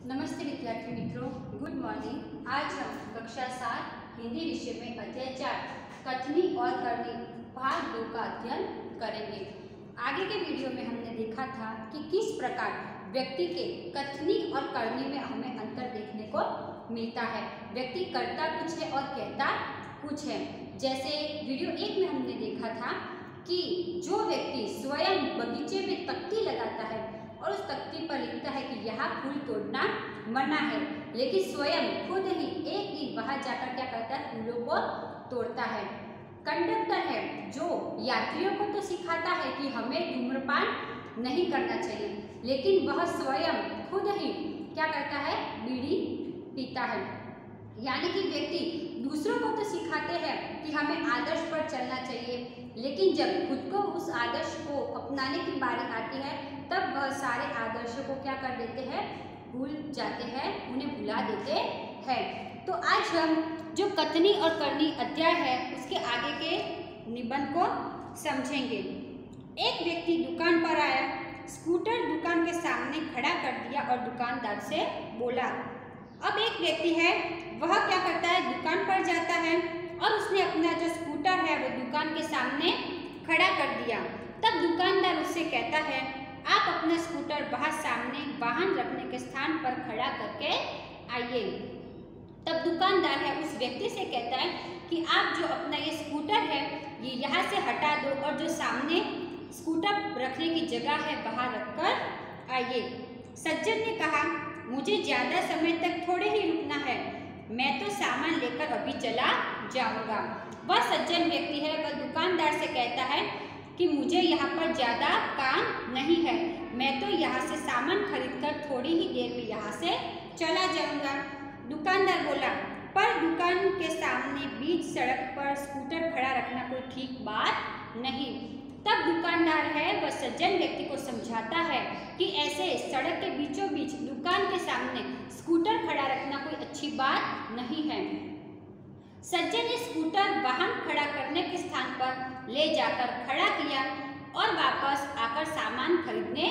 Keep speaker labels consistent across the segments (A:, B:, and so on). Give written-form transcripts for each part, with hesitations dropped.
A: नमस्ते विद्यार्थी मित्रों, गुड मॉर्निंग। आज हम कक्षा 7 हिंदी विषय में अध्याय 4 कथनी और करनी भाग 2 का अध्ययन करेंगे। आगे के वीडियो में हमने देखा था कि किस प्रकार व्यक्ति के कथनी और करनी में हमें अंतर देखने को मिलता है। व्यक्ति करता कुछ है और कहता कुछ है। जैसे वीडियो 1 में हमने देखा था कि जो व्यक्ति स्वयं बगीचे में तख्ती लगाता है और उस तख्ती पर लिखता है कि यहाँ फूल तोड़ना मना है, लेकिन स्वयं खुद ही एक दिन बाहर जाकर क्या करता है, फूलों को तोड़ता है। कंडक्टर है जो यात्रियों को तो सिखाता है कि हमें धूम्रपान नहीं करना चाहिए, लेकिन वह स्वयं खुद ही क्या करता है, बीड़ी पीता है। यानी कि व्यक्ति दूसरों को तो सिखाते हैं कि हमें आदर्श पर चलना चाहिए, लेकिन जब खुद को उस आदर्श को अपनाने की बारी आती है तब वह सारे आदर्शों को क्या कर देते हैं, भूल जाते हैं, उन्हें भुला देते हैं। तो आज हम जो कथनी और करनी अध्याय है उसके आगे के निबंध को समझेंगे। एक व्यक्ति दुकान पर आया, स्कूटर दुकान के सामने खड़ा कर दिया और दुकानदार से बोला। अब एक व्यक्ति है, वह क्या करता है, दुकान पर जाता है और उसने अपना जो स्कूटर है वो दुकान के सामने खड़ा कर दिया। तब दुकानदार उससे कहता है, आप अपना स्कूटर बाहर सामने वाहन रखने के स्थान पर खड़ा करके आइए। तब दुकानदार है उस व्यक्ति से कहता है कि आप जो अपना ये स्कूटर है ये यहाँ से हटा दो और जो सामने स्कूटर रखने की जगह है वहाँ रखकर आइए। सज्जन ने कहा, मुझे ज़्यादा समय तक थोड़े ही रुकना है, मैं तो सामान लेकर अभी चला जाऊंगा। वह सज्जन व्यक्ति है वह दुकानदार से कहता है कि मुझे यहाँ पर ज़्यादा काम नहीं है, मैं तो यहाँ से सामान खरीदकर थोड़ी ही देर में यहाँ से चला जाऊंगा। दुकानदार बोला, पर दुकान के सामने बीच सड़क पर स्कूटर खड़ा रखना कोई ठीक बात नहीं। तब दुकानदार है वह सज्जन व्यक्ति को समझाता है कि ऐसे सड़क के बीचों बीच दुकान के सामने स्कूटर खड़ा रखना कोई अच्छी बात नहीं है। सज्जन ने स्कूटर वाहन खड़ा करने के स्थान पर ले जाकर खड़ा किया और वापस आकर सामान खरीदने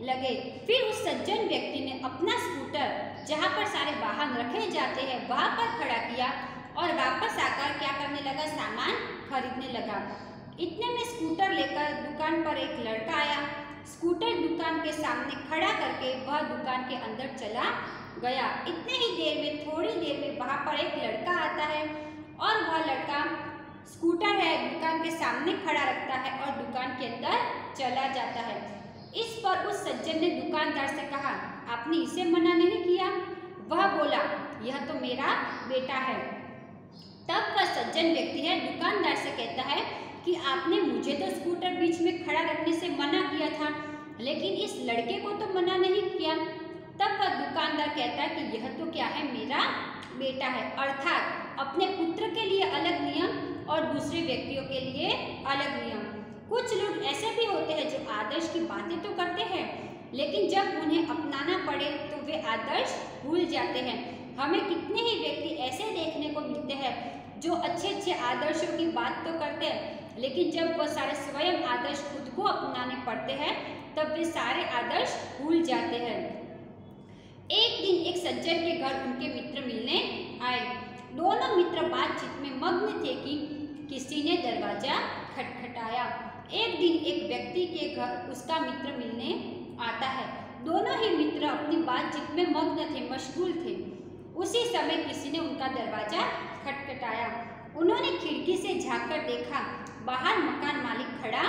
A: लगे। फिर उस सज्जन व्यक्ति ने अपना स्कूटर जहाँ पर सारे वाहन रखे जाते हैं वहाँ पर खड़ा किया और वापस आकर क्या करने लगा, सामान खरीदने लगा। इतने में स्कूटर लेकर दुकान पर एक लड़का आया। स्कूटर दुकान के सामने खड़ा करके वह दुकान के अंदर चला गया। इतने ही देर में, थोड़ी देर में वहाँ पर एक लड़का आता है और वह लड़का स्कूटर है दुकान के सामने खड़ा रखता है और दुकान के अंदर चला जाता है। इस पर उस सज्जन ने दुकानदार से कहा, आपने इसे मना नहीं किया? वह बोला, यह तो मेरा बेटा है। तब वह सज्जन व्यक्ति है दुकानदार से कहता है कि आपने मुझे तो स्कूटर बीच में खड़ा रखने से मना किया था, लेकिन इस लड़के को तो मना नहीं किया। तब वह दुकानदार कहता है कि यह तो क्या है, मेरा बेटा है। अर्थात अपने पुत्र के लिए अलग नियम और दूसरे व्यक्तियों के लिए अलग नियम। कुछ लोग ऐसे भी होते हैं जो आदर्श की बातें तो करते हैं, लेकिन जब उन्हें अपनाना पड़े तो वे आदर्श भूल जाते हैं। हमें कितने ही व्यक्ति ऐसे देखने को मिलते हैं जो अच्छे अच्छे आदर्शों की बात तो करते हैं, लेकिन जब वह सारे स्वयं आदर्श खुद को अपनाने पड़ते हैं तब वे सारे आदर्श भूल जाते हैं। एक दिन एक सज्जन के घर उनके मित्र मिलने आए। दोनों मित्र बातचीत में मग्न थे कि किसी ने दरवाजा खटखटाया। एक दिन एक व्यक्ति के घर उसका मित्र मिलने आता है। दोनों ही मित्र अपनी बातचीत में मग्न थे, मशगूल थे। उसी समय किसी ने उनका दरवाजा खटखटाया। उन्होंने खिड़की से झांककर देखा, बाहर मकान मालिक खड़ा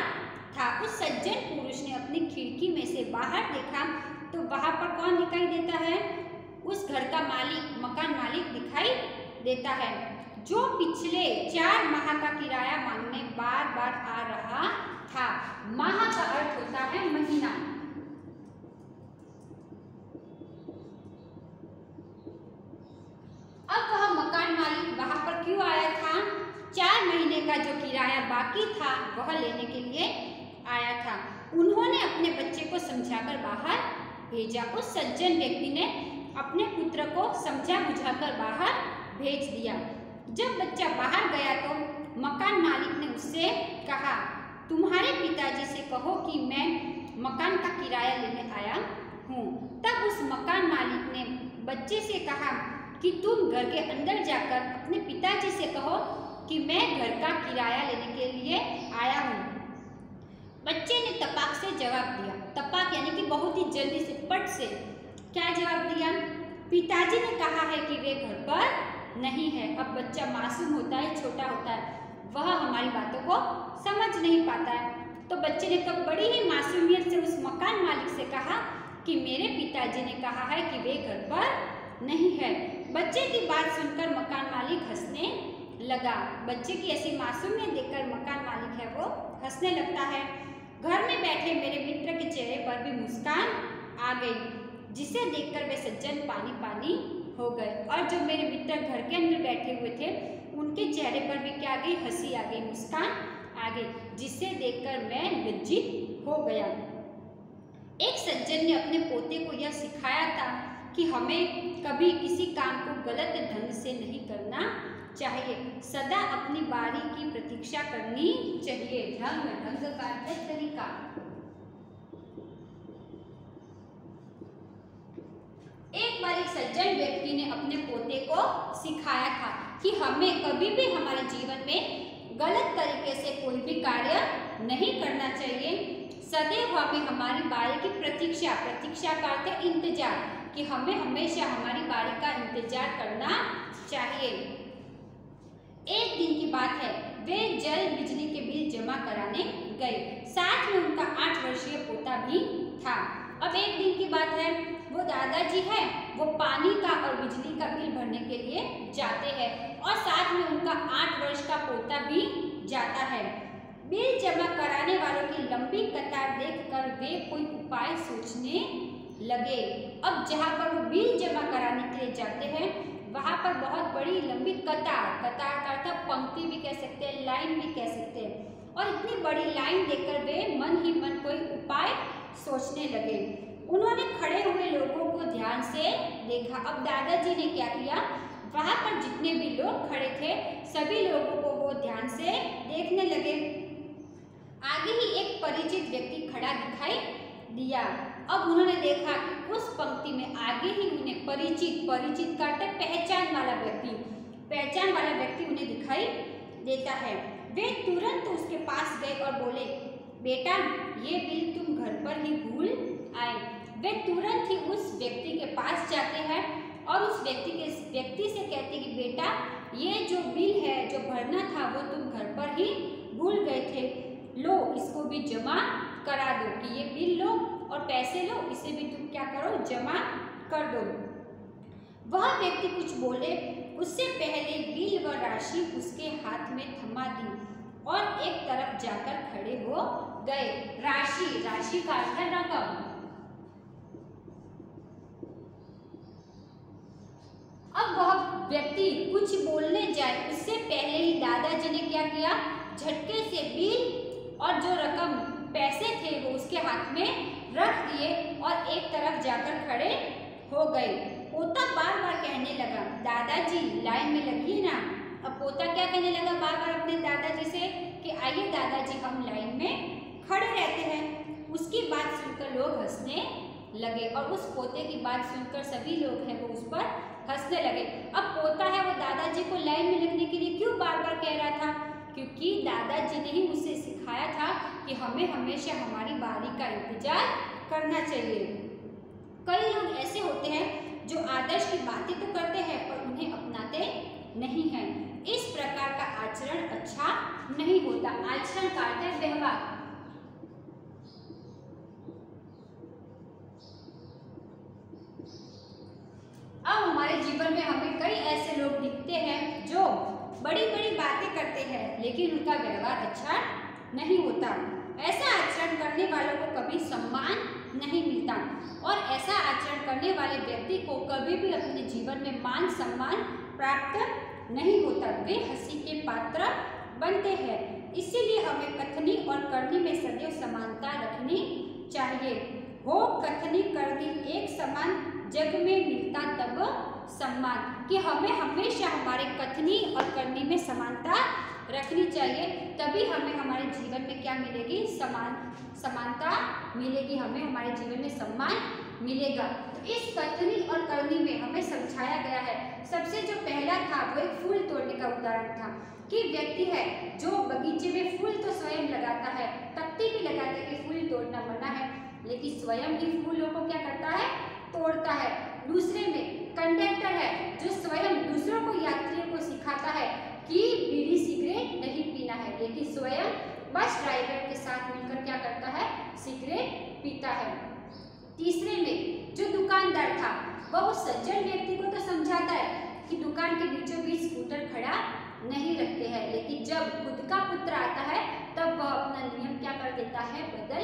A: था। उस सज्जन पुरुष ने अपनी खिड़की में से बाहर देखा तो वहां पर कौन दिखाई देता है, उस घर का मालिक, मकान मालिक दिखाई देता है, जो पिछले 4 माह का किराया मांगने बार बार आ रहा था। माह का अर्थ होता है महीना। अब वह मकान मालिक वहां पर क्यों आया था? 4 महीने का जो किराया बाकी था वह लेने के लिए आया था। उन्होंने अपने बच्चे को समझाकर बाहर भेजा। उस सज्जन व्यक्ति ने अपने पुत्र को समझा बुझाकर बाहर भेज दिया। जब बच्चा बाहर गया तो मकान मालिक ने उससे कहा, तुम्हारे पिताजी से कहो कि मैं मकान का किराया लेने आया हूँ। तब उस मकान मालिक ने बच्चे से कहा कि तुम घर के अंदर जाकर अपने पिताजी से कहो कि मैं घर का किराया लेने के लिए आया हूँ। बच्चे ने तपाक से जवाब दिया। तपाक यानी कि बहुत ही जल्दी से, पट से। क्या जवाब दिया? पिताजी ने कहा है कि वे घर पर नहीं है। अब बच्चा मासूम होता है, छोटा होता है, वह हमारी बातों को समझ नहीं पाता है। तो बच्चे ने तब बड़ी ही मासूमियत से उस मकान मालिक से कहा कि मेरे पिताजी ने कहा है कि वे घर पर नहीं है। बच्चे की बात सुनकर मकान मालिक हंसने लगा। बच्चे की ऐसी मासूमियत देखकर मकान मालिक है वो हंसने लगता है। घर में बैठे मेरे मित्र के चेहरे पर भी मुस्कान आ गई, जिसे देखकर वे सज्जन पानी पानी हो गए। और जो मेरे मित्र घर के अंदर बैठे हुए थे उनके चेहरे पर भी क्या आ गई? हंसी आ गई, मुस्कान आ गई, जिसे देखकर मैं लज्जित हो गया। एक सज्जन ने अपने पोते को यह सिखाया था कि हमें कभी किसी काम को गलत ढंग से नहीं करना चाहिए, सदा अपनी बारी की प्रतीक्षा करनी चाहिए। ढंग का तरीका। एक बार एक सज्जन व्यक्ति ने अपने पोते को सिखाया था कि हमें कभी भी हमारे जीवन में गलत तरीके से कोई भी कार्य नहीं करना चाहिए। सदैव हमें हमारी बारी की प्रतीक्षा का अर्थ है इंतजार, कि हमें हमेशा हमारी बारी का इंतजार करना चाहिए। एक दिन की बात है, वे जल बिजली के बिल जमा कराने गए। साथ में उनका 8 वर्षीय पोता भी था। अब एक दिन की बात है, वो दादाजी है वो पानी का और बिजली का बिल भरने के लिए जाते हैं और साथ में उनका 8 वर्ष का पोता भी जाता है। बिल जमा कराने वालों की लंबी कतार देखकर वे कोई उपाय सोचने लगे। अब जहाँ पर वो बिल जमा कराने के लिए जाते हैं वहाँ पर बहुत बड़ी लंबी कतार का अर्थ पंक्ति भी कह सकते हैं, लाइन भी कह सकते हैं। और इतनी बड़ी लाइन देखकर वे मन ही मन कोई उपाय सोचने लगे। उन्होंने खड़े हुए लोगों को ध्यान से देखा। अब दादाजी ने क्या किया, वहाँ पर जितने भी लोग खड़े थे सभी लोगों को वो ध्यान से देखने लगे। आगे ही एक परिचित व्यक्ति खड़ा दिखाई दिया। अब उन्होंने देखा कि उस पंक्ति में आगे ही उन्हें परिचित का अर्थ पहचान वाला व्यक्ति उन्हें दिखाई देता है। वे तुरंत उसके पास गए और बोले, बेटा ये बिल तुम घर पर ही भूल आए। वे तुरंत ही उस व्यक्ति के पास जाते हैं और उस व्यक्ति से कहते कि बेटा ये जो बिल है जो भरना था वो तुम घर पर ही भूल गए थे, लो इसको भी जमा करा दो, कि ये बिल लो और पैसे लो, इसे भी तुम क्या करो जमा कर दो। वह व्यक्ति कुछ बोले उससे पहले बिल व राशि उसके हाथ में थमा दी और एक तरफ जाकर खड़े हो गए। राशि का अर्थ है रकम। अब वह व्यक्ति कुछ बोलने जाए उससे पहले ही दादाजी ने क्या किया, झटके से बिल और जो रकम पैसे थे वो उसके हाथ में रख दिए और एक तरफ जाकर खड़े हो गए। पोता बार बार कहने लगा, दादाजी लाइन में लगिए ना। अब पोता क्या कहने लगा बार बार अपने दादाजी से कि आइए दादाजी हम लाइन में खड़े रहते हैं। उसकी बात सुनकर लोग हंसने लगे और उस पोते की बात सुनकर सभी लोग हैं वो उस पर हंसने लगे। अब पोता है वो दादाजी को लाइन में लगने के लिए क्यों बार बार कह रहा था, क्योंकि दादाजी ने ही उसे सिखाया था कि हमें हमेशा हमारी बारी का इंतजार करना चाहिए। कई लोग ऐसे होते हैं जो आदर्श की बातें तो करते हैं पर उन्हें अपनाते नहीं हैं। इस प्रकार का आचरण अच्छा नहीं होता। आचरण का अर्थ है व्यवहार। अब हमारे जीवन में हमें कई ऐसे लोग दिखते हैं जो बड़ी बड़ी बातें करते हैं लेकिन उनका व्यवहार अच्छा नहीं होता। ऐसा आचरण करने वालों को कभी सम्मान नहीं मिलता और ऐसा आचरण करने वाले व्यक्ति को कभी भी अपने जीवन में मान सम्मान प्राप्त नहीं होता। वे हंसी के पात्र बनते हैं। इसीलिए हमें कथनी और करनी में सदैव समानता रखनी चाहिए। हो कथनी करनी एक समान, जग में मिलता तब सम्मान, कि हमें हमेशा हमारे कथनी और करनी में समानता रखनी चाहिए, तभी हमें हमारे जीवन में क्या मिलेगी, समानता मिलेगी, हमें हमारे जीवन में सम्मान मिलेगा। तो इस कथनी और करनी में हमें समझाया गया है। सबसे जो पहला था वो एक फूल तोड़ने का उदाहरण था कि व्यक्ति है जो बगीचे में फूल तो स्वयं लगाता है, तख्ती भी लगाता है कि फूल तोड़ना मना है, लेकिन स्वयं ही फूलों को क्या करता है, तोड़ता है। दूसरे में कंडक्टर है जो स्वयं दूसरों को, यात्रियों को सिखाता है कि बीड़ी सिगरेट नहीं पीना है, लेकिन स्वयं बस ड्राइवर के साथ मिलकर क्या करता है, सिगरेट पीता है। तीसरे में जो दुकानदार था वह उस सज्जन व्यक्ति को तो समझाता है कि दुकान के बीचों बीच स्कूटर खड़ा नहीं रखते हैं, लेकिन जब खुद का पुत्र आता है तब वह अपना नियम क्या कर देता है, बदल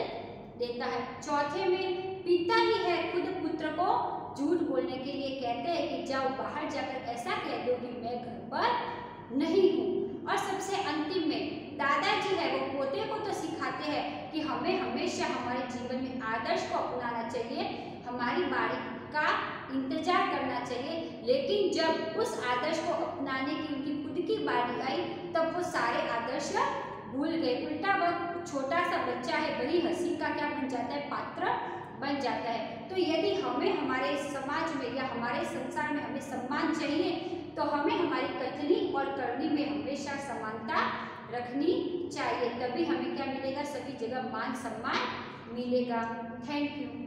A: देता है। चौथे में पिता ही है खुद पुत्र को झूठ बोलने के लिए कहते हैं कि जाओ बाहर जाकर ऐसा कह दो कि मैं घर पर नहीं हूँ। और सबसे अंतिम में दादाजी है वो पोते को तो सिखाते हैं कि हमें हमेशा हमारे जीवन में आदर्श को अपनाना चाहिए, हमारी बारी का इंतजार करना चाहिए, लेकिन जब उस आदर्श को अपनाने की उनकी खुद की बारी आई तब वो सारे आदर्श भूल गए। उल्टा वह छोटा सा बच्चा है वही हंसी का क्या बन जाता है, पात्र बन जाता है। तो यदि हमें हमारे समाज में या हमारे संसार में हमें सम्मान चाहिए तो हमें हमारी कथनी और करनी में हमेशा समानता रखनी चाहिए, तभी हमें क्या मिलेगा, सभी जगह मान सम्मान मिलेगा। Thank you.